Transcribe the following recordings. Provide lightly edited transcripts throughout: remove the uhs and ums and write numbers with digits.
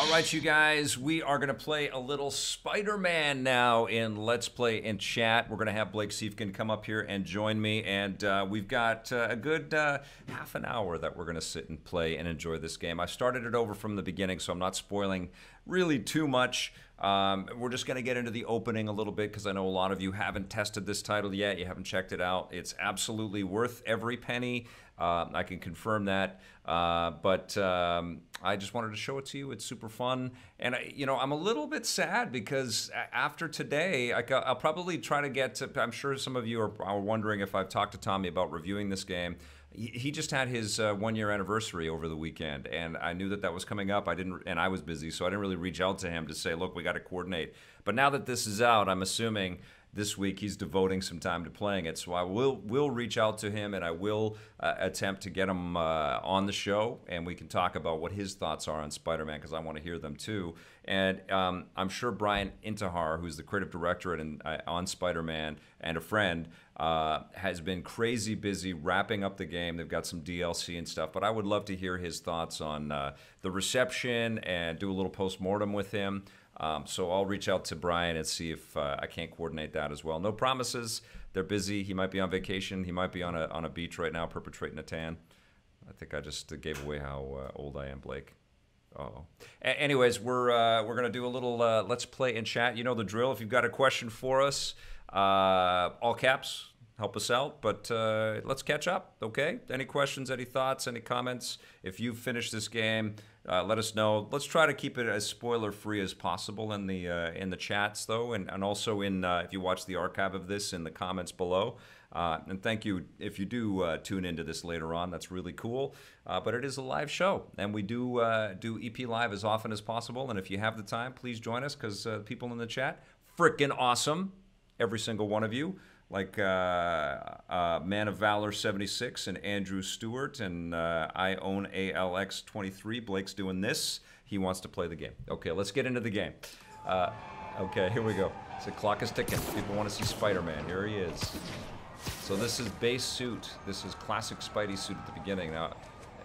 All right, you guys, we are going to play a little Spider-Man now in Let's Play and Chat. We're going to have Blake Siefkin come up here and join me, and we've got a good half an hour that we're going to sit and play and enjoy this game. I started it over from the beginning, so I'm not spoiling really too much. We're just going to get into the opening a little bit because I know a lot of you haven't tested this title yet. You haven't checked it out. It's absolutely worth every penny. I can confirm that. But I just wanted to show it to you. It's super fun. And, I'm a little bit sad because after today, I'll probably try to get to, I'm sure some of you are wondering if I've talked to Tommy about reviewing this game. He just had his 1-year anniversary over the weekend, and I knew that was coming up. And I was busy, so I didn't really reach out to him to say, look, we got to coordinate. But now that this is out, I'm assuming this week he's devoting some time to playing it. So I will reach out to him, and I will attempt to get him on the show, and we can talk about what his thoughts are on Spider-Man, because I want to hear them too. And I'm sure Brian Intihar, who's the creative director on Spider-Man and a friend, has been crazy busy wrapping up the game. They've got some DLC and stuff, but I would love to hear his thoughts on the reception and do a little post-mortem with him. So I'll reach out to Brian and see if I can't coordinate that as well. No promises. They're busy. He might be on vacation. He might be on a beach right now perpetrating a tan. I think I just gave away how old I am, Blake. Uh-oh. Anyways, we're going to do a little Let's Play and Chat. You know the drill. If you've got a question for us, all caps, help us out. But let's catch up, okay? Any questions, any thoughts, any comments? If you've finished this game, let us know. Let's try to keep it as spoiler-free as possible in the chats, though, and also if you watch the archive of this, in the comments below. And thank you if you do tune into this later on. That's really cool. But it is a live show, and we do EP Live as often as possible. And if you have the time, please join us, because people in the chat, freaking awesome, every single one of you. Like Man of Valor 76 and Andrew Stewart, and I own ALX 23. Blake's doing this. He wants to play the game. Okay, let's get into the game. Okay, here we go. So the clock is ticking. People want to see Spider-Man. Here he is. So this is base suit. This is classic Spidey suit at the beginning. Now,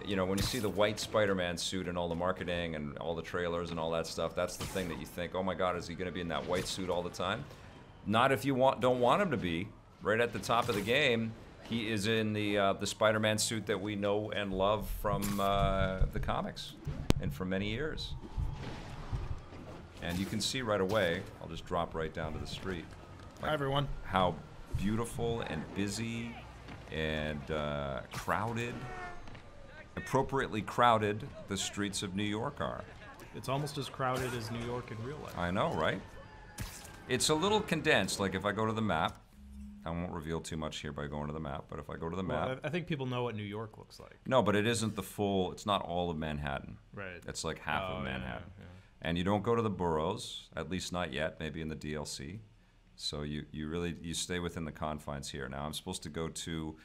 when you see the white Spider-Man suit and all the marketing and all the trailers and all that stuff, that's the thing that you think, oh my God, is he going to be in that white suit all the time? Not if you don't want him to be. Right at the top of the game, he is in the Spider-Man suit that we know and love from the comics and for many years. And you can see right away, I'll just drop right down to the street. Hi, everyone. How beautiful and busy and crowded, appropriately crowded, the streets of New York are. It's almost as crowded as New York in real life. I know, right? It's a little condensed. Like if I go to the map, I won't reveal too much here by going to the map, but if I go to the map... Well, I think people know what New York looks like. No, but it isn't the full... It's not all of Manhattan. Right. It's like half of Manhattan. Yeah. And you don't go to the boroughs, at least not yet, maybe in the DLC. So you stay within the confines here. Now, I'm supposed to go to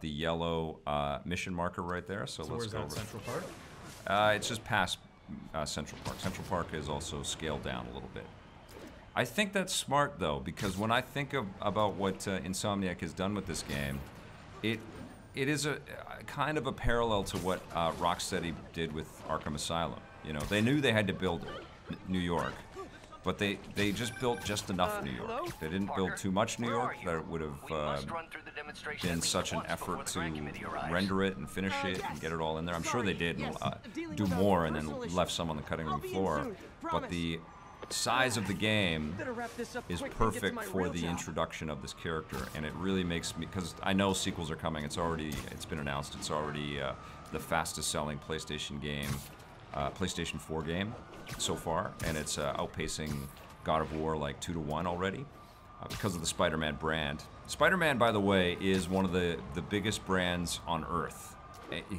the yellow mission marker right there, so let's go over. Where's that, Central Park? It's just past Central Park. Central Park is also scaled down a little bit. I think that's smart, though, because when I think about what Insomniac has done with this game, it is a kind of a parallel to what Rocksteady did with Arkham Asylum. They knew they had to build New York, but they just built just enough New York. They didn't build too much New York that it would have been such an effort to render it and finish it and get it all in there. I'm sure they did do more and then left some on the cutting room floor, but the size of the game is perfect for the introduction of this character, and it really makes me, because I know sequels are coming. It's been announced. It's already the fastest selling PlayStation 4 game so far, and it's outpacing God of War like 2-to-1 already because of the Spider-Man brand. Spider-Man, by the way, is one of the biggest brands on Earth.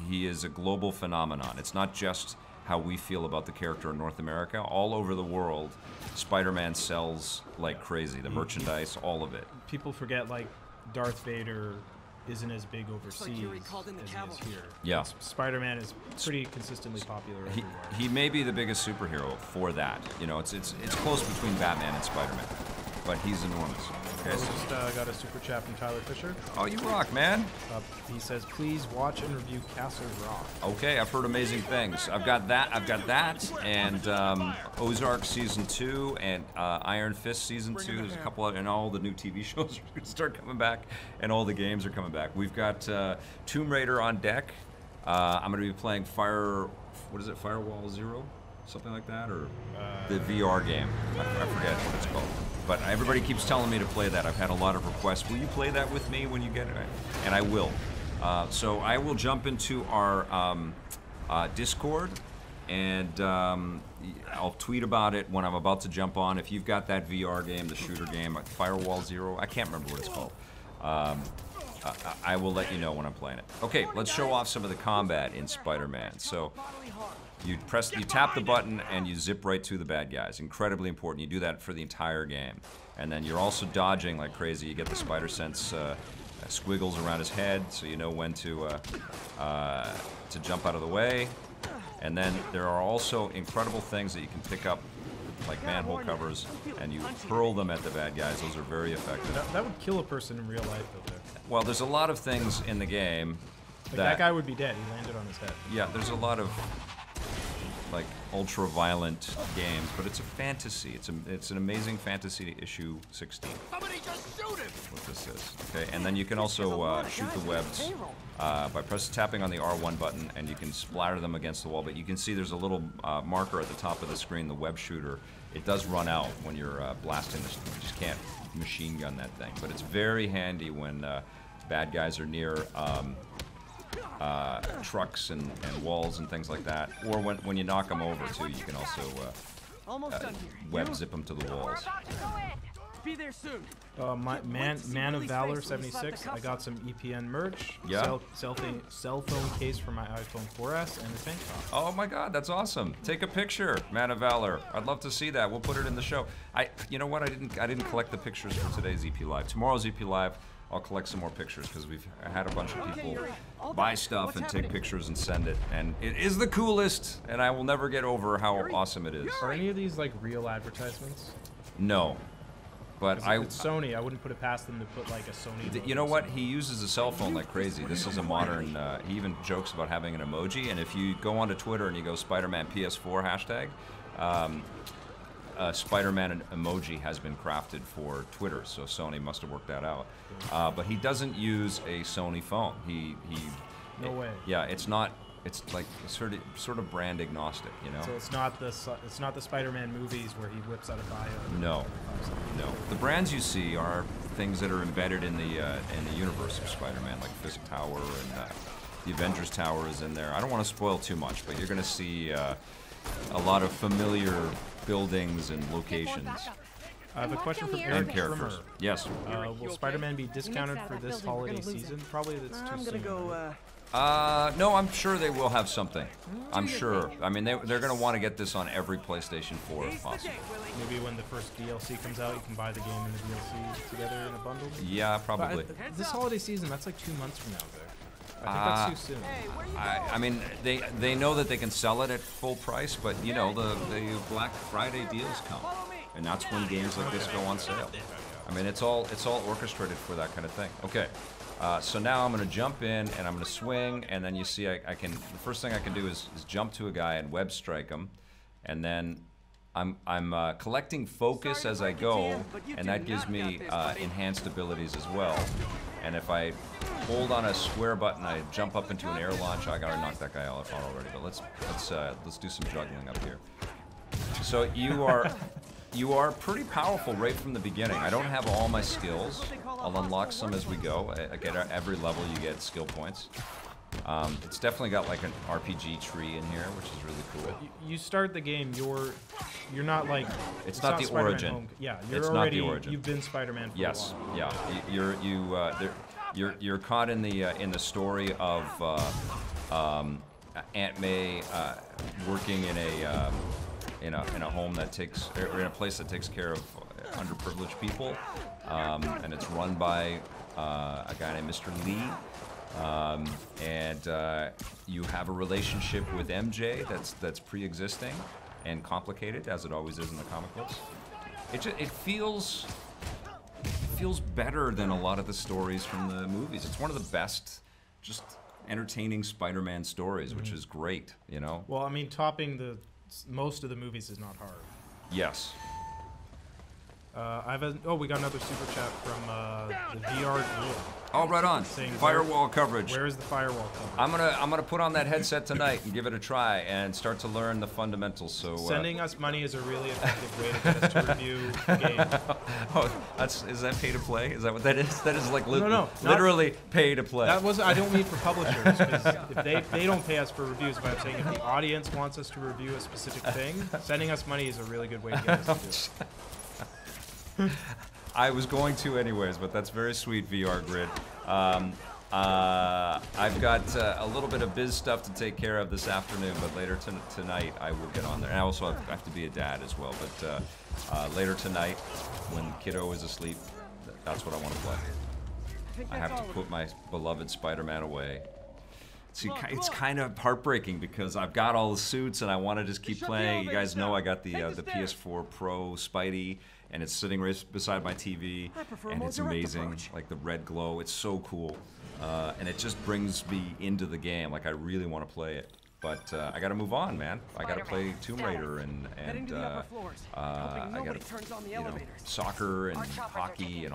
He is a global phenomenon. It's not just how we feel about the character in North America. All over the world, Spider-Man sells like crazy. The merchandise, all of it. People forget, like, Darth Vader isn't as big overseas as he is here. Yeah. Spider-Man is pretty consistently popular everywhere. He may be the biggest superhero for that. It's close between Batman and Spider-Man. but he's enormous. Okay, so just got a super chat from Tyler Fisher. Oh, you rock, man. He says, please watch and review Castle Rock. Okay, I've heard amazing things. I've got that, and Ozark Season 2, and Iron Fist Season 2. There's a couple of, and all the new TV shows are going to start coming back, and all the games are coming back. We've got Tomb Raider on deck. I'm going to be playing Firewall Zero? Something like that, or the VR game. I forget what it's called. But everybody keeps telling me to play that. I've had a lot of requests. Will you play that with me when you get it? And I will. So I will jump into our Discord, and I'll tweet about it when I'm about to jump on. If you've got that VR game, the shooter game, Firewall Zero, I can't remember what it's called. I will let you know when I'm playing it. Okay, let's show off some of the combat in Spider-Man. So you tap the button and you zip right to the bad guys. Incredibly important. You do that for the entire game. And then you're also dodging like crazy. You get the spider sense squiggles around his head, so you know when to jump out of the way. And then there are also incredible things that you can pick up, like manhole covers, and you hurl them at the bad guys. Those are very effective. That would kill a person in real life, though. Well, there's a lot of things in the game that guy would be dead. He landed on his head. Yeah, there's a lot of like ultra-violent games, but it's a fantasy. It's an amazing fantasy issue 16. Somebody just shoot him! What this is. Okay, and then you can also shoot the webs by tapping on the R1 button, and you can splatter them against the wall. But you can see there's a little marker at the top of the screen, the web shooter. It does run out when you're blasting this. You just can't machine gun that thing. But it's very handy when bad guys are near trucks and walls and things like that, or when you knock them over too, you can also web zip them to the walls. Be there soon. My Man of Valor 76. I got some EPN merch. Yeah. Cell phone case for my iPhone 4S and a tank top. Oh my God, that's awesome! Take a picture, Man of Valor. I'd love to see that. We'll put it in the show. You know what? I didn't collect the pictures for today's EP Live. Tomorrow's EP Live, I'll collect some more pictures because we've had a bunch of people buy stuff and take pictures and send it, and it is the coolest, and I will never get over how awesome it is. Are any of these like real advertisements? No, but If it's Sony, I wouldn't put it past them to put like a Sony logo. You know what? He uses a cell phone like crazy. This is a modern. He even jokes about having an emoji, and if you go onto Twitter and you go Spider-Man PS4 hashtag. Spider-Man emoji has been crafted for Twitter, so Sony must have worked that out. But he doesn't use a Sony phone. No way. Yeah, it's not. It's like sort of brand agnostic, you know. So it's not the Spider-Man movies where he whips out a bio. No. The brands you see are things that are embedded in the universe of Spider-Man, like Fisk Tower and the Avengers Tower is in there. I don't want to spoil too much, but you're going to see a lot of familiar buildings and locations. I have a question from And Eric characters. Trimmer. Yes. Will Spider-Man be discounted for this holiday season? Probably that's too soon. No, I'm sure they will have something. I'm sure. I mean, they're going to want to get this on every PlayStation 4 if possible. Maybe when the first DLC comes out, you can buy the game and the DLC together in a bundle? Yeah, probably. This holiday season, that's like 2 months from now, Vic. I think that's too soon. I mean, they know that they can sell it at full price, but you know the Black Friday deals come, and that's when games like this go on sale. I mean, it's all orchestrated for that kind of thing. Okay, so now I'm going to jump in and I'm going to swing, and then you see I can. The first thing I can do is jump to a guy and web strike him, and then I'm collecting focus as I go, and that gives me enhanced abilities as well. And if I hold on a square button, I jump up into an air launch. I gotta knock that guy out already, but let's do some juggling up here. So you are pretty powerful right from the beginning. I don't have all my skills. I'll unlock some as we go. At every level you get skill points. It's definitely got like an RPG tree in here, which is really cool. You start the game, you're not like it's not the origin. Yeah, you're it's already not the origin. You've been Spider-Man for a while. Yeah. You're caught in the story of Aunt May working in a home that takes, or in a place that takes care of underprivileged people, and it's run by a guy named Mr. Lee. And you have a relationship with MJ that's pre-existing and complicated, as it always is in the comic books. It feels better than a lot of the stories from the movies. It's one of the best, just entertaining Spider-Man stories, which is great, you know? Well, I mean, topping most of the movies is not hard. Yes. We got another super chat from the VR Grid. Oh, right on. Firewall coverage. Where is the firewall coverage? I'm gonna put on that headset tonight and give it a try and start to learn the fundamentals. So sending us money is a really effective way to get us to review games. Oh, is that pay to play? Is that what that is? That is like literally pay to play. That was I don't mean for publishers because if they don't pay us for reviews. But I'm saying if the audience wants us to review a specific thing, sending us money is a really good way to get us to do it. I was going to anyways, but that's very sweet, VR Grid. I've got a little bit of biz stuff to take care of this afternoon, but later tonight I will get on there. And I also have to be a dad as well, but later tonight, when kiddo is asleep, that's what I want to play. I have to put my beloved Spider-Man away. See, it's kind of heartbreaking because I've got all the suits and I want to just keep playing. You guys know I got the PS4 Pro Spidey, and it's sitting right beside my TV, and it's amazing. Like the red glow, it's so cool, and it just brings me into the game. Like I really want to play it, but I got to move on, man. I got to play Tomb Raider and I got to soccer and hockey and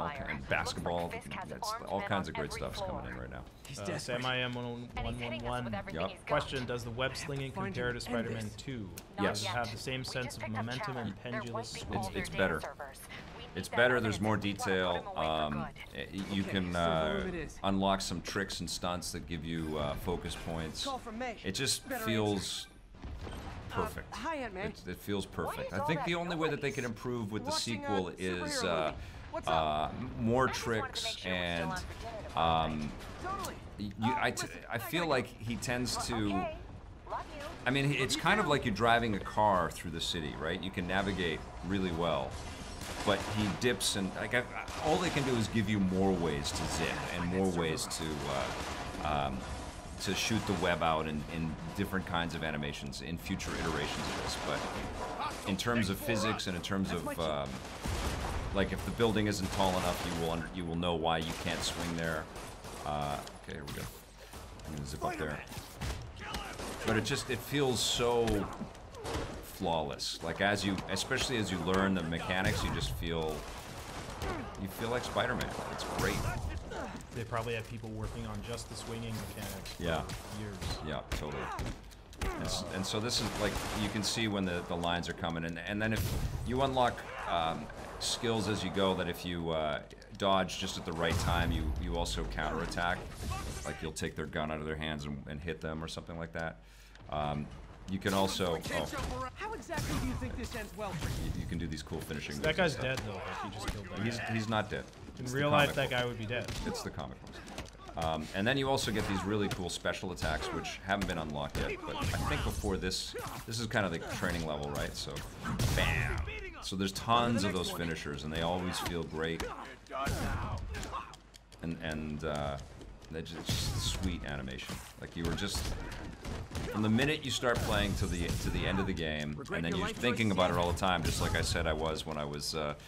basketball. That's all kinds of great stuff's coming in right now. SamIM 111. Yep. Question: does the web slinging compare to Spider-Man 2? Yes. Does it have the same sense of momentum and pendulous swing? It's better. It's better. There's more detail. You can unlock some tricks and stunts that give you focus points. It just feels perfect. It feels perfect. I think the only way that they can improve with the sequel is more tricks and I feel like he tends to. I mean, it's kind of like you're driving a car through the city, right? You can navigate really well, but he dips and all they can do is give you more ways to zip and more ways to shoot the web out in different kinds of animations in future iterations of this. But in terms of physics and in terms of like if the building isn't tall enough, you will know why you can't swing there. Okay, here we go. I'm gonna zip up there. But it feels so flawless. Like especially as you learn the mechanics, you feel like Spider-Man. It's great. They probably had people working on just the swinging mechanics for years. Yeah, totally. And so this is like, you can see when the lines are coming, and then if you unlock skills as you go, that if you dodge just at the right time, you also counterattack. Like you'll take their gun out of their hands and hit them or something like that. You can also. How exactly do you think this ends well? You can do these cool finishing moves. That guy's dead though. Like he just killed that guy. He's not dead. In real life, that guy would be dead. It's the comic books. And then you also get these really cool special attacks, which haven't been unlocked yet. But I think before this is kind of the training level, right? So, bam. So there's tons of those finishers, and they always feel great. And they're just sweet animation. Like you were just. From the minute you start playing to the end of the game, and then you're thinking about it all the time, just like I said I was when I was at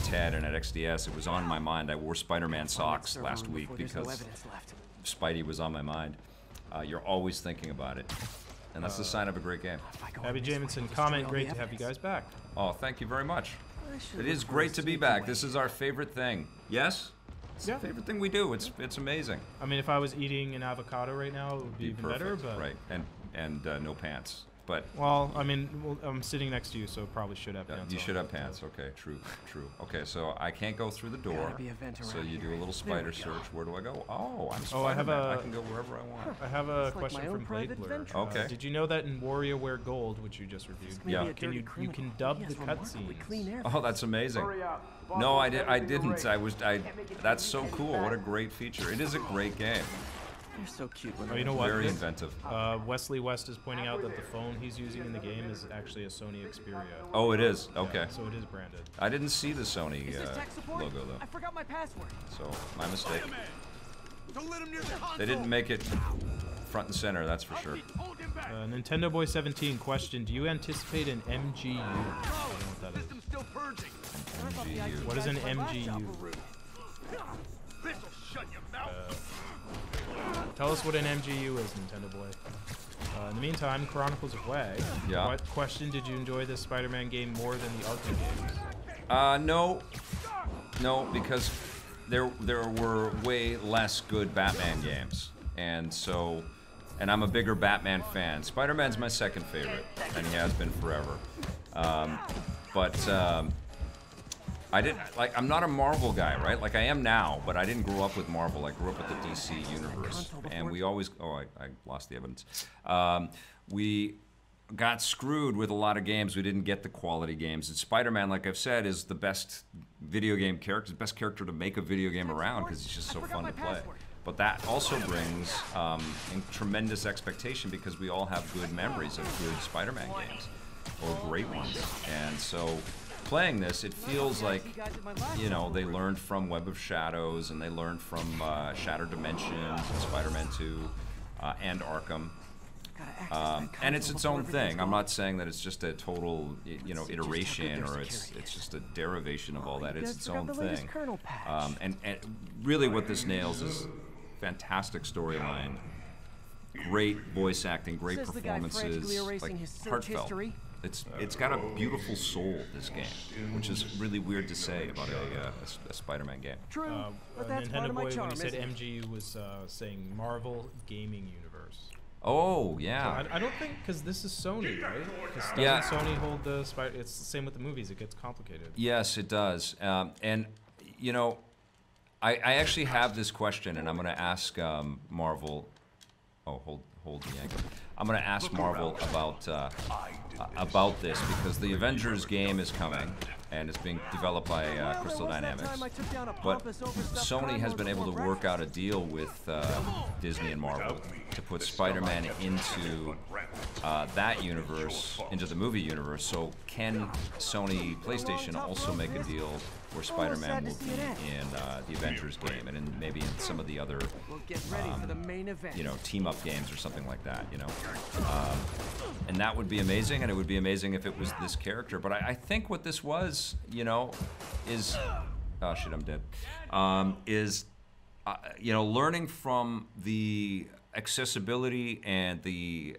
TED and at XDS. It was on my mind. I wore Spider-Man socks last week because Spidey was on my mind. You're always thinking about it, and that's the sign of a great game. Abby Jamison, comment, great to have you guys back. Oh, thank you very much. It is great to be back. This is our favorite thing. Yes? It's the favorite thing we do. It's amazing. I mean, if I was eating an avocado right now, it would be even perfect, better. But right, and no pants. But well, I mean, I'm sitting next to you, so probably should have pants. You should on. have pants. Okay, true. Okay, so I can't go through the door. So you do a little spider search. Where do I go? Oh, I'm Spider-Man. I can go wherever I want. I have a question from Bladebler. Okay. Did you know that in WarioWare Gold, which you just reviewed, you can dub the cutscenes? Oh, that's amazing. No, I didn't. That's so cool. What a great feature. It is a great game. You're so cute. Oh, you know what? Very inventive. Wesley West is pointing out that the phone he's using in the game is actually a Sony Xperia. Oh, it is? Okay. Yeah, so it is branded. I didn't see the Sony logo, though. I forgot my password. So, my mistake. Don't let him near the console. They didn't make it front and center, that's for sure. Nintendo Boy 17 question: do you anticipate an MGU? I don't know what that is. MGU. What is an MGU? tell us what an MGU is, Nintendo boy. In the meantime, Chronicles of Way. Yeah. What question did you enjoy this Spider-Man game more than the Arkham games? No, because there were way less good Batman games, and I'm a bigger Batman fan. Spider-Man's my second favorite, and he has been forever. I didn't like. I'm not a Marvel guy, right? Like I am now, but I didn't grow up with Marvel. I grew up with the DC universe, and we always. Oh, I lost the evidence. We got screwed with a lot of games. We didn't get the quality games. And Spider-Man, like I've said, is the best video game character, the best character to make a video game around because he's just so fun to play. But that also brings tremendous expectation because we all have good memories of good Spider-Man games, or great ones. And so playing this, it feels like, you know, they learned from Web of Shadows and they learned from Shattered Dimensions and Spider-Man 2 and Arkham. And it's its own thing. I'm not saying that it's just a total, you know, iteration or it's just a derivation of all that. It's its own thing. And really what this nails is fantastic storyline, great voice acting, great performances, like heartfelt. It's got a beautiful soul, this game, which is really weird to say about a Spider-Man game. True, but that's part Nintendo of my boy, charm, when he said isn't it? MGU, was saying Marvel Gaming Universe. Oh, yeah. I don't think, because this is Sony, right? Because doesn't Yeah. Sony hold the Spider? It's the same with the movies. It gets complicated. Yes, it does. And, you know, I actually have this question, and I'm going to ask Marvel. Oh, hold the angle. I'm going to ask Marvel about this because the Avengers game is coming and it's being developed by Crystal Dynamics. But Sony has been able to work out a deal with Disney and Marvel to put Spider-Man into that universe, into the movie universe. So can Sony PlayStation also make a deal where Spider-Man will be in the Avengers game and maybe in some of the other, you know, team-up games or something like that, you know? And that would be amazing, and it would be amazing if it was this character. But I think what this was, you know, is... Oh, shit, I'm dead. You know, learning from the accessibility and the...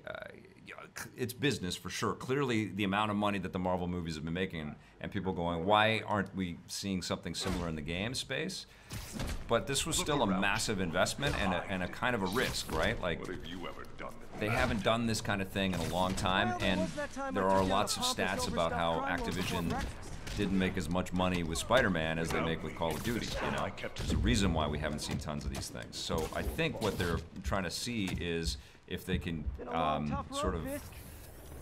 it's business for sure. Clearly, the amount of money that the Marvel movies have been making, and people going, why aren't we seeing something similar in the game space? But this was still a massive investment and a kind of a risk, right? Like, they haven't done this kind of thing in a long time, and there are lots of stats about how Activision didn't make as much money with Spider-Man as they make with Call of Duty, you know? There's a reason why we haven't seen tons of these things. So I think what they're trying to see is if they can sort of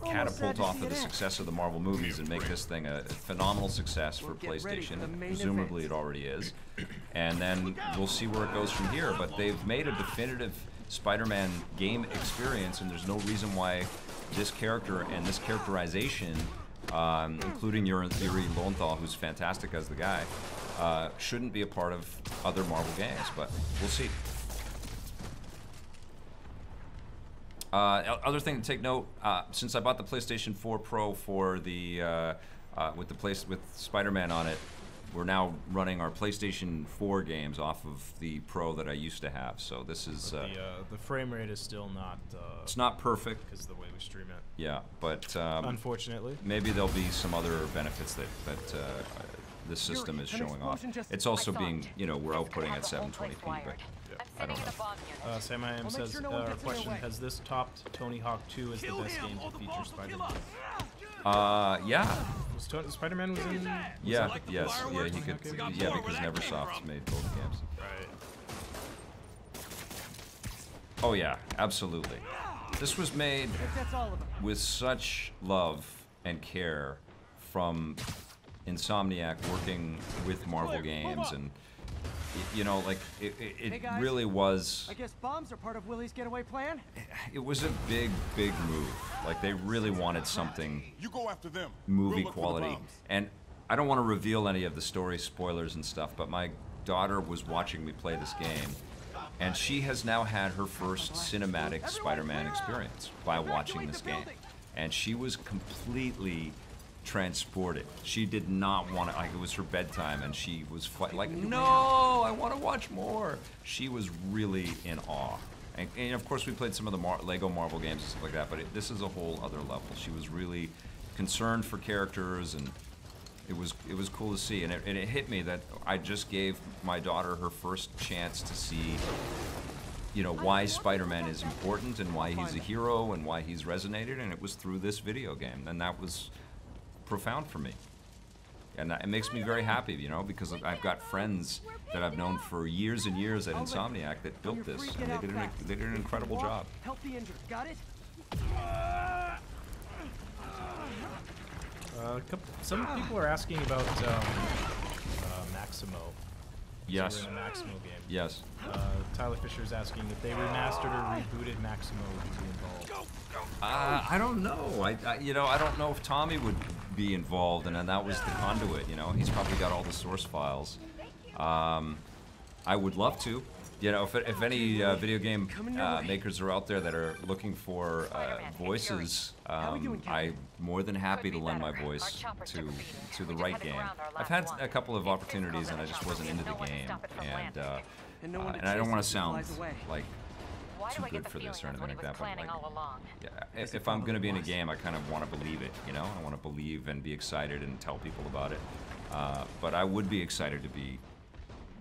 catapult off of the success of the Marvel movies and make this thing a phenomenal success for PlayStation. Presumably it already is. And then we'll see where it goes from here. But they've made a definitive Spider-Man game experience, and there's no reason why this character and this characterization, including Yuri Lowenthal, who's fantastic as the guy, shouldn't be a part of other Marvel games. But we'll see. Other thing to take note, since I bought the PlayStation 4 Pro for the with Spider-Man on it, we're now running our PlayStation 4 games off of the Pro that I used to have. So this is the frame rate is still not. It's not perfect because of the way we stream it. Yeah, but unfortunately, maybe there'll be some other benefits that this system is showing off. It's also being, you know, we're outputting at 720p, but I don't know. Sam I Am says, question, has this topped Tony Hawk 2 as the best game to feature Spider-Man? Yeah. Spider-Man was in... Yeah, yes, yeah, he could, yeah, because Neversoft's made both games. Right. Oh yeah, absolutely. This was made with such love and care from Insomniac working with Marvel games, and you know, like it really was. I guess bombs are part of Willie's getaway plan. It was a big move. Like they really wanted something movie quality, and I don't want to reveal any of the story spoilers and stuff, but my daughter was watching me play this game, and she has now had her first cinematic Spider-Man experience by watching this game, and she was completely transported. She did not want to, like, it was her bedtime, and she was like, no, I want to watch more. She was really in awe. And of course, we played some of the Lego Marvel games and stuff like that, but this is a whole other level. She was really concerned for characters, and it was cool to see. And it hit me that I just gave my daughter her first chance to see, you know, why Spider-Man is important and why he's a hero and why he's resonated, and it was through this video game, and that was profound for me. And it makes me very happy, you know, because I've got friends that I've known for years and years at Insomniac that built this, and they did an incredible job. Help the injured. Got it? Some people are asking about Maximo. Yes. So we're in a Maximo game. Yes. Tyler Fisher's asking if they remastered or rebooted Maximo, would you be involved? I don't know. You know, I don't know if Tommy would be involved, and then that was the conduit. You know, he's probably got all the source files. I would love to. You know, if any video game makers are out there that are looking for voices, I'm more than happy to lend my voice to the right game. I've had a couple of opportunities, and I just wasn't into the game, and I don't want to sound like too good for this or anything like that, but like, yeah, if I'm going to be in a game, I kind of want to believe it, you know? I want to believe and be excited and tell people about it. But I would be excited to be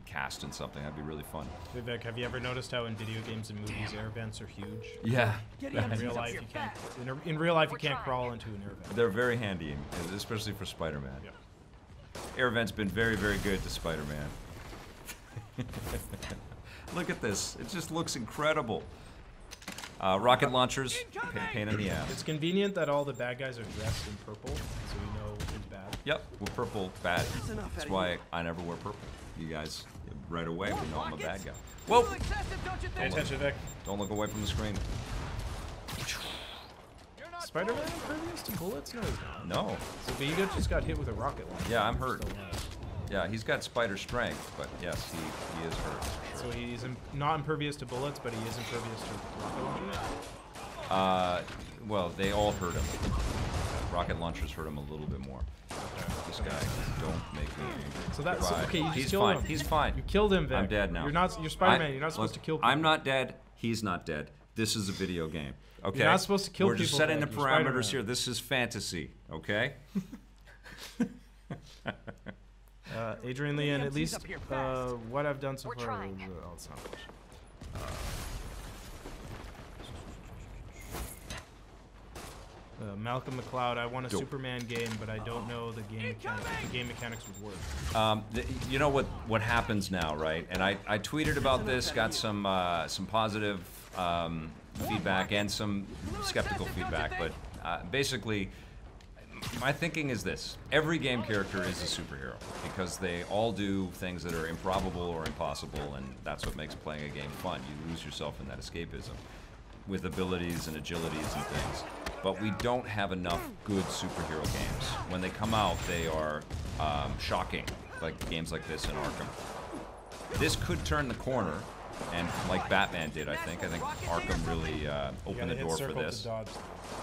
cast in something. That'd be really fun. Vivek, have you ever noticed how in video games and movies air vents are huge? Yeah. In real life, you can't. In real life, you can't crawl into an air vent. They're very handy, especially for Spider-Man. Yeah. Air vent's been very, very good to Spider-Man. Look at this. It just looks incredible. Rocket launchers, pain in the ass. It's convenient that all the bad guys are dressed in purple, so we know who's bad. Yep, well, purple, bad. That's why I never wear purple. You guys, right away, we know I'm a bad guy. Whoa! Pay attention, Vic. Don't look away from the screen. Spider-Man impervious to bullets? No, he's not. No. So Vega just got hit with a rocket launcher. Yeah, I'm hurt. Still alive. Yeah, he's got spider strength, but yes, he is hurt. So he's not impervious to bullets, but he is impervious to rocket launchers? Well, they all hurt him. Rocket launchers hurt him a little bit more. This guy, don't make me angry. So that's okay. You just He's killed fine. him. He's fine. You killed him, Vic. I'm dead now. You're Spider-Man. You're not supposed to kill people. I'm not dead. He's not dead. This is a video game. Okay. You're not supposed to kill We're just people, setting the Vic. You're parameters Spider-Man. here. This is fantasy. Okay. Adrian Lee, and at least up here fast. what I've done so We're far. trying. Oh, it's not much. Malcolm McLeod, I want a Dope. Superman game, but I don't know the game mechanics. If the game mechanics would work. You know what happens now, right? And I tweeted about this, got some positive feedback and some skeptical feedback, but basically, my thinking is this: every game character is a superhero because they all do things that are improbable or impossible, and that's what makes playing a game fun. You lose yourself in that escapism with abilities and agilities and things. But we don't have enough good superhero games. When they come out, they are shocking, like games like this in Arkham. This could turn the corner, and like Batman did, I think Arkham really opened the door for this.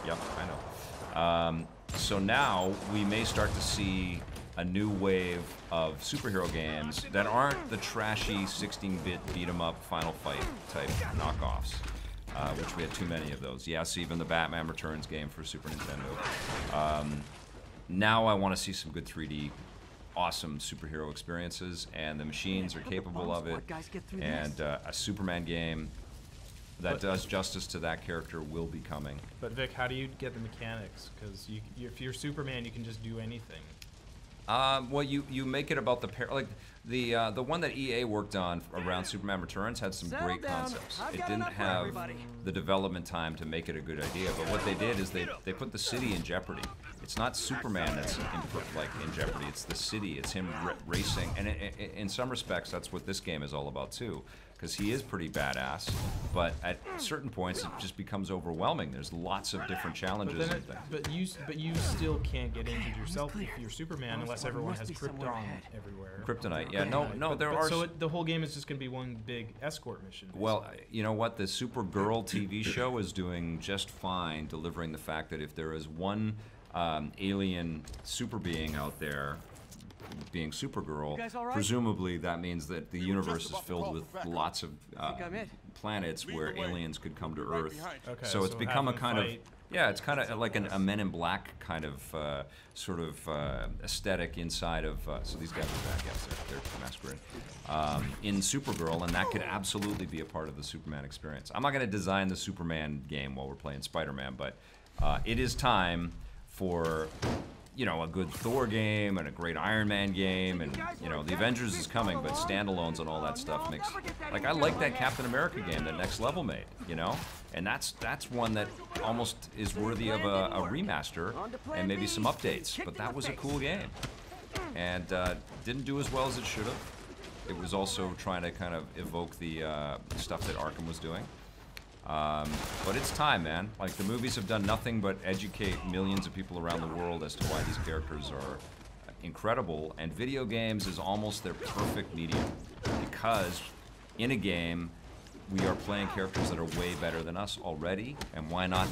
Yep, I know. So now we may start to see a new wave of superhero games that aren't the trashy 16-bit beat-em-up Final Fight type knockoffs. Which we had too many of those. Yes, even the Batman Returns game for Super Nintendo. Now I want to see some good 3D, awesome superhero experiences, and the machines are capable of it. And a Superman game that does justice to that character will be coming. But Vic, how do you get the mechanics? Because if you're Superman, you can just do anything. Well, you make it about the one that EA worked on around Superman Returns had some great concepts. It didn't have the development time to make it a good idea, but what they did is they put the city in jeopardy. It's not Superman that's in jeopardy. It's the city. It's him racing, and in some respects, that's what this game is all about too. Because he is pretty badass, but at certain points it just becomes overwhelming. There's lots of different challenges and things. But you still can't get injured yourself if you're Superman unless everyone has Krypton everywhere. Kryptonite, yeah, no, there are. So the whole game is just going to be one big escort mission. Basically. Well, you know what? The Supergirl TV show is doing just fine, delivering the fact that if there is one alien super being out there, being Supergirl, right? presumably that means that the universe is filled with lots of planets where aliens could come to Earth. Okay, So it's become a have kind them of fight. yeah, it's kind of like a Men in Black kind of sort of aesthetic inside of. So these guys are back, yes, they're masquerading in Supergirl, and that could absolutely be a part of the Superman experience. I'm not going to design the Superman game while we're playing Spider-Man, but it is time for a good Thor game and a great Iron Man game, and the Avengers is coming, but standalones and all that stuff makes like I like that Captain America game that Next Level made, and that's one that almost is worthy of a remaster and maybe some updates. But that was a cool game, and didn't do as well as it should have. It was also trying to kind of evoke the stuff that Arkham was doing. But it's time, man. Like, the movies have done nothing but educate millions of people around the world as to why these characters are incredible, and video games is almost their perfect medium, because in a game we are playing characters that are way better than us already, and why not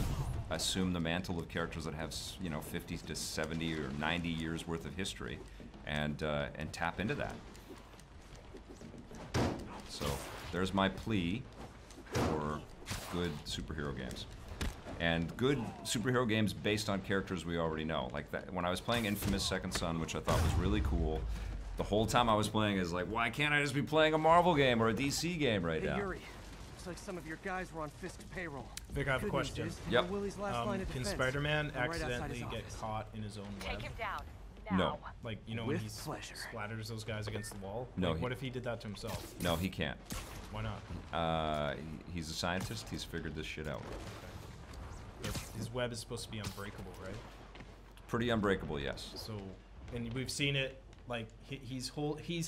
assume the mantle of characters that have 50 to 70 or 90 years worth of history and tap into that. So there's my plea for good superhero games. And good superhero games based on characters we already know. Like that, when I was playing Infamous Second Son, which I thought was really cool, the whole time I was playing is like, why can't I just be playing a Marvel game or a DC game right Hey, now? Yuri. Looks like some of your guys were on Fisk's payroll. Vic, I have a Good question. news is, Yep. you're Willie's last line of Can defense. Spider-Man I'm right outside accidentally his get office. caught in his own web? Take him down. No. Now. Like, when With he pleasure. splatters those guys against the wall? No, Like, he- what if he did that to himself? No, he can't. Why not? He's a scientist. He's figured this shit out. But his web is supposed to be unbreakable, right? Pretty unbreakable, yes. So, and we've seen it, like, he's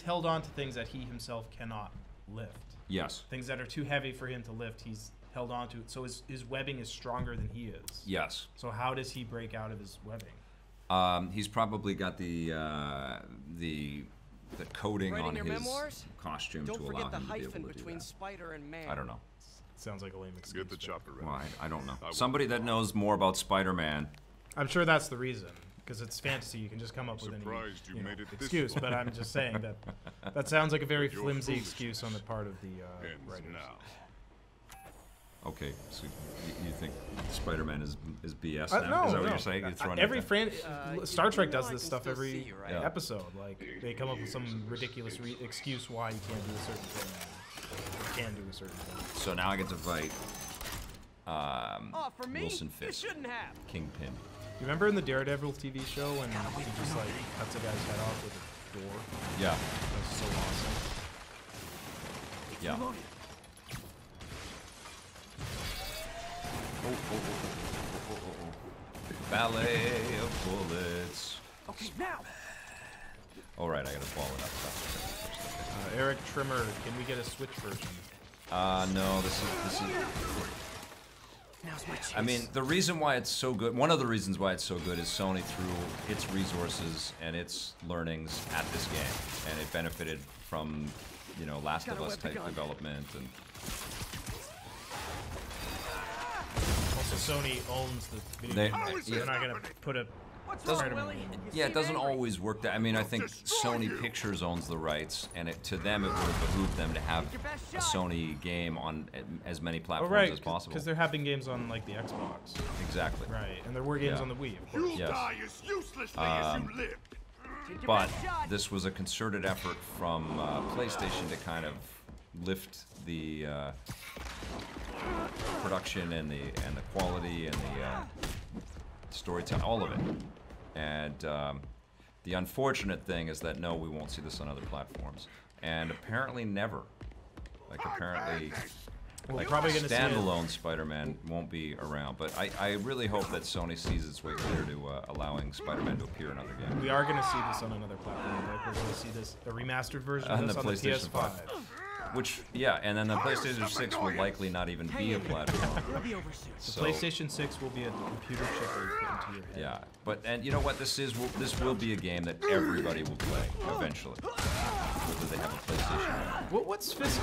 held on to things that he himself cannot lift. Yes. Things that are too heavy for him to lift, he's held on to. So his webbing is stronger than he is. Yes. So how does he break out of his webbing? He's probably got the coating Writing on your his memoirs? costume Don't to allow forget the him to be hyphen able to do between that. spider and man. I don't know. Sounds like a lame excuse. Get the but- chopper ready. Well, I don't know. Somebody that knows more about Spider-Man. I'm sure that's the reason, because it's fantasy. You can just come up with any Surprised you made it this excuse. far. But I'm just saying that sounds like a very Your flimsy foolishness excuse on the part of the Ends writers. now. Okay, so you think Spider-Man is BS No, now? Is that no. what you're saying? You're throwing Every it down. Star Trek you know does I this can stuff still every see you, right? Yeah. episode. Like they come up with some ridiculous excuse why you can't do a certain thing. Or can do a certain thing. So now I get to fight Oh, for me? Wilson You Fisk, shouldn't have. Kingpin. You remember in the Daredevil TV show when he just like cuts a guy's head off with a door? Yeah, That was so awesome. yeah. Loaded. Ballet of bullets. Okay, now. All right, I gotta follow it up. Eric Trimmer, can we get a Switch version? No, this is. Now's my chance. I mean, the reason why it's so good, one of the reasons why it's so good is Sony threw its resources and its learnings at this game, and it benefited from, Last Got of a Us weapon type gun. development, and Also, Sony owns the video They- game. So they're not gonna put a What's Spider-Man wrong, Willie? movie. You yeah, it seem doesn't angry. always work that. I mean, I think Sony Pictures owns the rights, and to them it would have behooved them to have Your best a shot. Sony game on as many Oh, platforms right, as possible. because there have been games on like the Xbox, Exactly. right? And there were games Yeah. on the Wii, of course. You'll Yes. die as uselessly as you lived. Take your But best shot. this was a concerted effort from PlayStation to kind of lift the production and the quality and the storytelling, all of it. And the unfortunate thing is that no, we won't see this on other platforms, and apparently never. Like apparently, We're like probably gonna see it. standalone Spider-Man won't be around. But I really hope that Sony sees its way clear to allowing Spider-Man to appear in other games. We are going to see this on another platform. Like we're going to see this a remastered version On of this the on the PlayStation PS5. Which, yeah, and then the PlayStation 6 will likely not even be a platform. It'll be over soon. So, PlayStation 6 will be a computer chip that you put into your head. yeah, but and you know what? This will be a game that everybody will play eventually, whether they have a PlayStation. Or What's Fisk's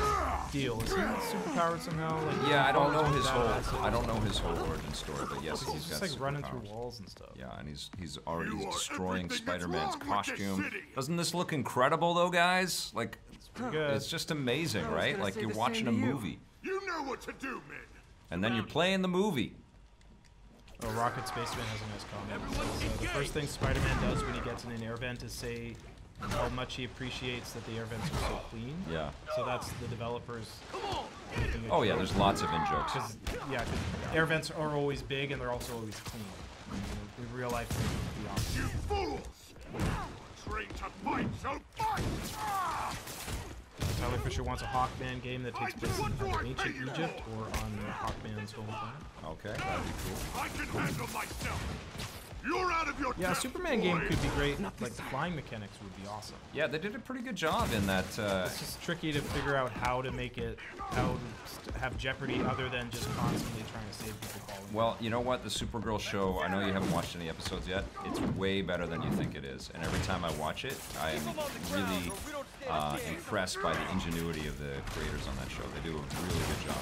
deal? Is he superpowered somehow? Like, not. Yeah, I don't know falls his with whole acid? I don't know his whole origin story, but yes, He's he's just got like running through superpowers. walls and stuff. Yeah, and he's already You are destroying everything that's Spider-Man's wrong with this costume. city. Doesn't this look incredible though, guys? Like, Pretty good. it's just amazing, I was right? gonna Like say you're the watching a same to you. movie. You know what to do, men. And then you're playing the movie. Oh, Rocket Spaceman has a nice comment. So the first thing Spider-Man does when he gets in an air vent is say how much he appreciates that the air vents are so clean. Yeah. So that's the developers making a Oh yeah, joke. there's lots of in-jokes. 'Cause air vents are always big and they're also always clean. In real life, they're the opposite. You fools! Trained to fight, so fight! Tyler Fisher wants a Hawkman game that takes place in ancient Egypt or on Hawkman's home planet. Okay, that'd be cool. I can handle myself. You're out of your Yeah, a depth, Superman boy. game could be great. Like the flying mechanics would be awesome. Yeah, they did a pretty good job in that. It's just tricky to figure out how to make it, how to have jeopardy other than just constantly trying to save people falling. Well, you know what? The Supergirl show, I know you haven't watched any episodes yet. It's way better than you think it is. And every time I watch it, I am really impressed by the ingenuity of the creators on that show. They do a really good job.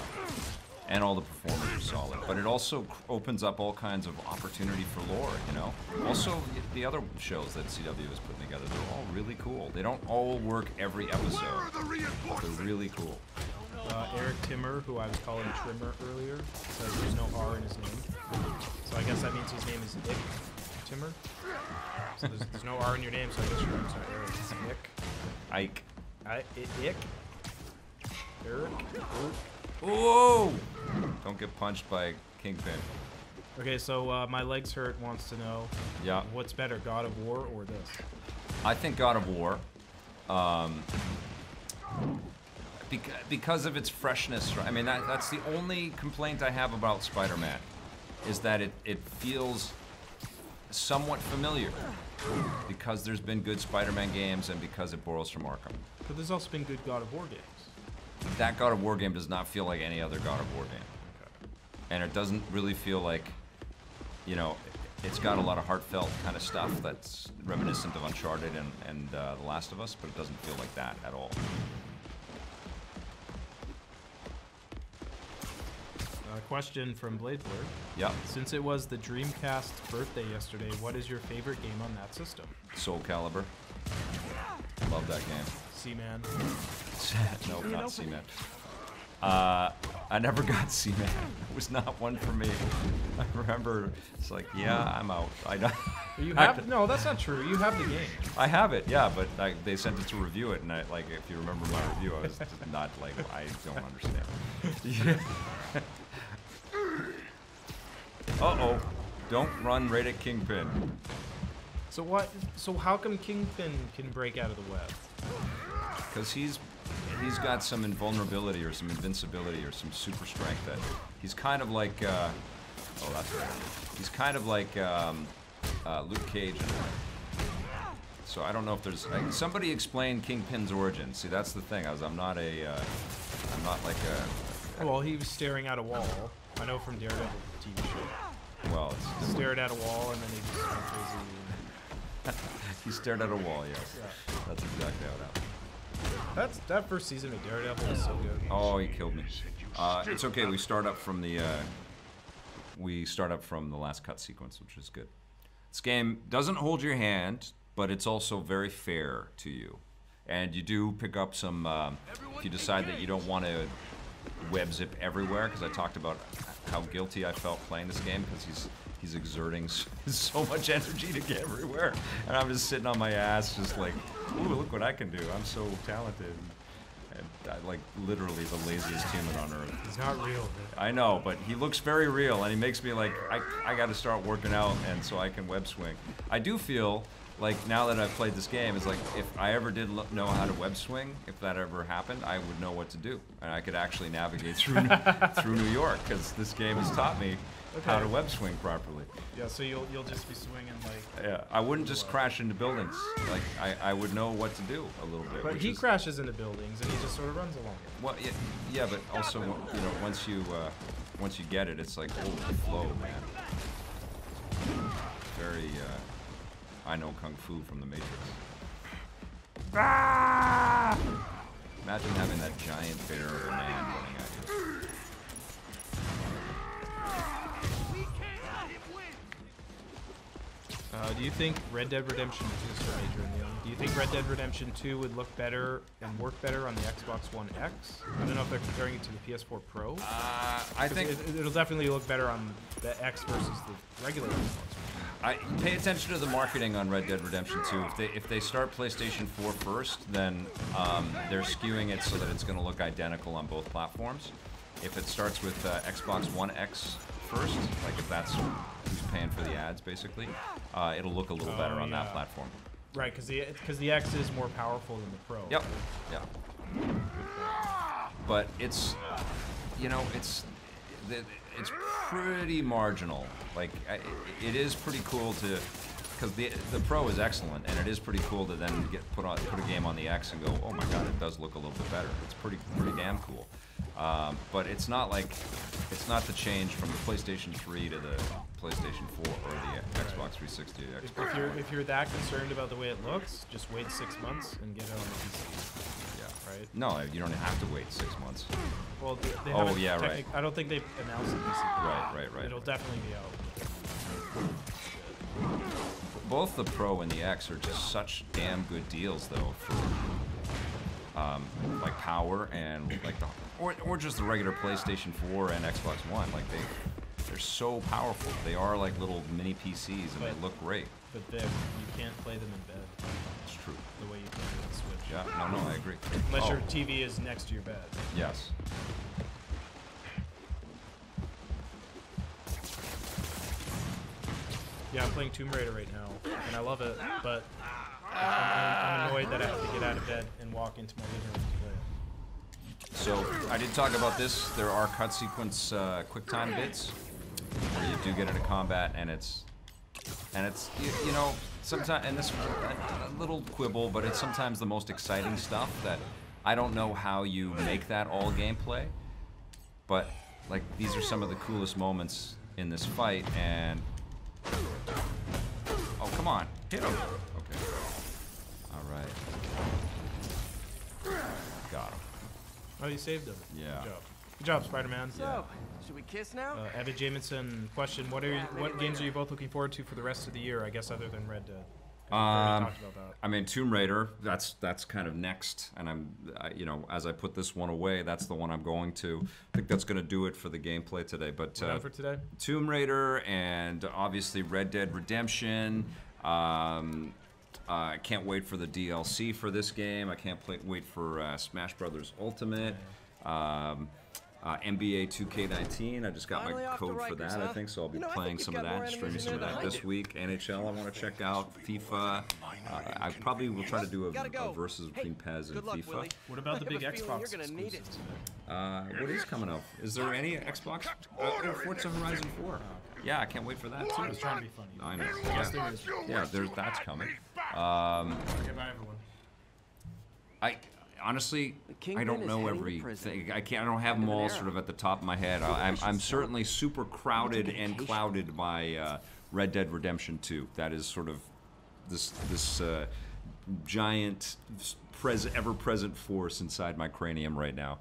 And all the performers are solid. But it also opens up all kinds of opportunity for lore, you know? Also, the other shows that CW is putting together, they're all really cool. They don't all work every Where episode, are the but reinforcements? they're really cool. Eric Timmer, who I was calling Trimmer earlier, says there's no R in his name. So I guess that means his name is Ick Timmer. So there's no R in your name, so I guess your name's not Eric. It's Ick. Ike. Ick? Eric? Whoa! Don't get punched by Kingpin. Okay, so My Legs Hurt wants to know Yeah. what's better, God of War or this? I think God of War. Because of its freshness. I mean, that's the only complaint I have about Spider-Man, is that it feels somewhat familiar because there's been good Spider-Man games and because it borrows from Arkham. But there's also been good God of War games. That God of War game does not feel like any other God of War game. And it doesn't really feel like, you know, it's got a lot of heartfelt kind of stuff that's reminiscent of Uncharted and The Last of Us, but it doesn't feel like that at all. Question from Bladebler. Yep. Since it was the Dreamcast birthday yesterday, what is your favorite game on that system? Soul Calibur. Love that game. Seaman. No, not Seaman. I never got Seaman. It was not one for me. I remember it's like, yeah, I'm out. I don't. You have no, that's not true. You have the game. I have it, yeah, but they sent it to review it, and I, like, if you remember my review, I was just not like, I don't understand. Uh-oh. Don't run right at Kingpin. So what? So how come Kingpin can break out of the web? Because he's got some invulnerability or some invincibility or some super strength that he's kind of like, oh, that's right. He's kind of like Luke Cage in a way. So I don't know if there's, like, somebody explain Kingpin's origin. See, that's the thing. I'm not like a. Well, he was staring at a wall. I know from Daredevil TV show. Well, it's He stared at a wall and then he just went crazy. he stared at a wall. Yes, that's exactly how it happened. That first season of Daredevil was so good. Oh, he killed me. It's okay. We start up from the last cut sequence, which is good. This game doesn't hold your hand, but it's also very fair to you, and you do pick up some. If you decide that you don't want to web zip everywhere, because I talked about how guilty I felt playing this game because he's exerting so much energy to get everywhere, and I'm just sitting on my ass, just like, ooh, look what I can do. I'm so talented. And I, like, literally the laziest human on earth. He's not real. Man. I know, but he looks very real, and he makes me like, I got to start working out, and so I can web swing. I do feel like now that I've played this game, it's like if I ever did know how to web swing, if that ever happened, I would know what to do, and I could actually navigate through through New York, because this game has taught me how to web swing properly. Yeah, so you'll just be swinging like. Yeah, I wouldn't just crash into buildings. Like I would know what to do a little bit. But which he is, crashes into buildings and he just sort of runs along it. well, yeah, but also, you know, once you get it, it's like, holy flow, man. Very. I know Kung Fu from the Matrix. Ah! Imagine having that giant bear of a man running at you. We can't let him win. Do you think Red Dead Redemption 2 is for Major and Leon? Do you think Red Dead Redemption 2 would look better and work better on the Xbox One X? I don't know if they're comparing it to the PS4 Pro. I think It'll definitely look better on the X versus the regular Xbox. I pay attention to the marketing on Red Dead Redemption 2. If they start PlayStation 4 first, then they're skewing it so that it's going to look identical on both platforms. If it starts with Xbox One X first, like if that's who's paying for the ads, basically, it'll look a little better on that platform. Right, because the X is more powerful than the Pro. Yep. Yeah. But it's, you know, it's pretty marginal. Like it is pretty cool to, because the Pro is excellent, and it is pretty cool to then put a game on the X and go, oh my god, it does look a little bit better. It's pretty damn cool. But it's not the change from the PlayStation 3 to the PlayStation 4 or the Xbox 360 to the Xbox. If you're that concerned about the way it looks, just wait 6 months and get it on the PC. Yeah. Right? No, you don't have to wait 6 months. Well, they Oh, haven't yeah, right. I don't think they've announced the PC. Right. It'll definitely be out. Both the Pro and the X are just such damn good deals, though, for like power and like or just the regular PlayStation 4 and Xbox One. Like they're so powerful. They are like little mini PCs, and they look great. But you can't play them in bed. It's true. The way you can with the Switch. Yeah, no, I agree. Unless your TV is next to your bed. Yes. Yeah, I'm playing Tomb Raider right now, and I love it, but I'm annoyed that I have to get out of bed and walk into my living room to play it. So I did talk about this. There are cut sequence QuickTime bits where you do get into combat, and it's you know, sometimes, and this a little quibble, but it's sometimes the most exciting stuff that I don't know how you make that all gameplay, but like these are some of the coolest moments in this fight. And oh, come on, hit him. Okay, all right, got him. Oh, you saved him. Yeah. Good job. Good job, Spider-Man. So, should we kiss now? Evan Jamison, question: What games are you both looking forward to for the rest of the year? I guess other than Red Dead. We've already talked about that. I mean, Tomb Raider. That's kind of next, and you know, as I put this one away, that's the one I'm going to. I think that's going to do it for the gameplay today. But For today? Tomb Raider and obviously Red Dead Redemption. I can't wait for the DLC for this game. I can't wait for Smash Brothers Ultimate. NBA 2K19. I just got Finally my off to code for Rikers, that, huh? I think, so I'll be You know, I playing think some you've of got more that, streaming enemies some in of there that than I this do. week. NHL I want to check out. FIFA. I probably will try to do Gotta a go. versus between PES and Good luck, FIFA. Willie. What about the I have big a feeling Xbox you're gonna need it. exclusives? What is coming up? Is there any Xbox? Forza Horizon 4. Yeah, I can't wait for that too. I was trying to be funny. I know. Yes, there is. Yeah, that's coming. Okay, bye, everyone. I honestly, Kingpin I don't is know heading to everything. prison. I don't have them End of an all era. sort of at the top of my head. I'm certainly super crowded and clouded by Red Dead Redemption 2. That is sort of this giant, ever-present force inside my cranium right now.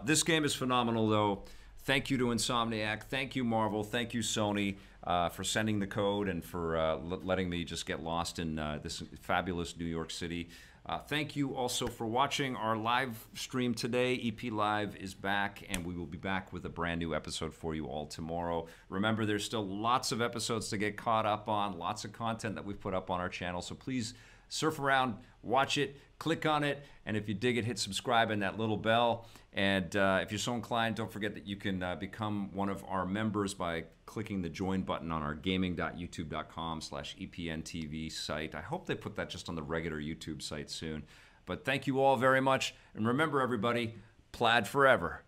This game is phenomenal, though. Thank you to Insomniac. Thank you, Marvel. Thank you, Sony, for sending the code and for letting me just get lost in this fabulous New York City. Thank you also for watching our live stream today. EP Live is back, and we will be back with a brand new episode for you all tomorrow. Remember, there's still lots of episodes to get caught up on, lots of content that we've put up on our channel, so please surf around, watch it, click on it, and if you dig it, hit subscribe and that little bell. And if you're so inclined, don't forget that you can become one of our members by clicking the join button on our gaming.youtube.com/EPNTV site. I hope they put that just on the regular YouTube site soon. But thank you all very much. And remember, everybody, plaid forever.